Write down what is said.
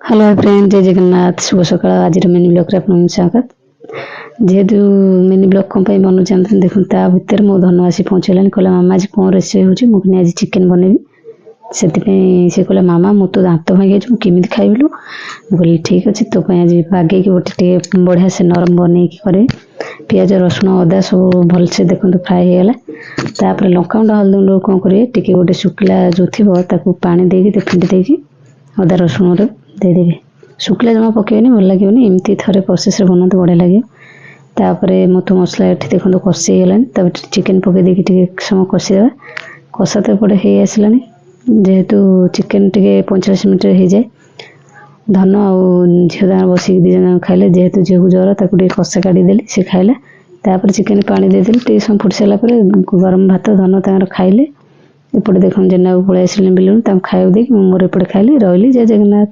Hello friend, जय जगन्नाथ। शुभ सकाळ। आज मिनी ब्लॉग रे आपन स्वागत। जेहेतु मिनी ब्लॉग कम पे बनउ जानते देखो ता भीतर मो धन आसी पहुंचलानी। कहला मामा आज कौन रेसिपी होची मु आज चिकन बनेबी। सेति पे से कहला मामा मु तो दांत भांगे छु केमिति खाइबलु। मु कहली ठीक अछि तो पे आज बागे के गोटे टे बढ़िया से नरम बने की करे। प्याज रसुण अदा सब भल से देखंतु फ्राई हे गला। तापर लंका गुंड हल्दी गुंड कोन करे टिके गोटे सुखला जो थिबो ताकू पानी देकी ते फिंडी देकी अदा रसुण रे दे देबे। शुक्ला जमा पकेबनी भल लागिबनी। एमती थरे प्रोसेस रे बनत बढ़िया लागियो। तापरे मतो मसला एठी देखंतु कषि गेलानी। तापर चिकन पके देकी टिके समय कषि देबा। कषा तो पड़े हे आसलानी। जेहेतु चिकन टिके 45 मिनिट रे हे जाए। धन आ झियो दाना बसी दी जन खाइले। जेहेतु झियो जरा ताकू टिके कषा काढी देली से खाइला। तापर चिकन पानी दे देली टिके समय फुट साला परे गरम भात धन तांगर खाइले। एपटे देखन जेना पळे आसले बिलुन ताम खाइबो देकी मोर एपटे खाइले रहली। जय जगन्नाथ।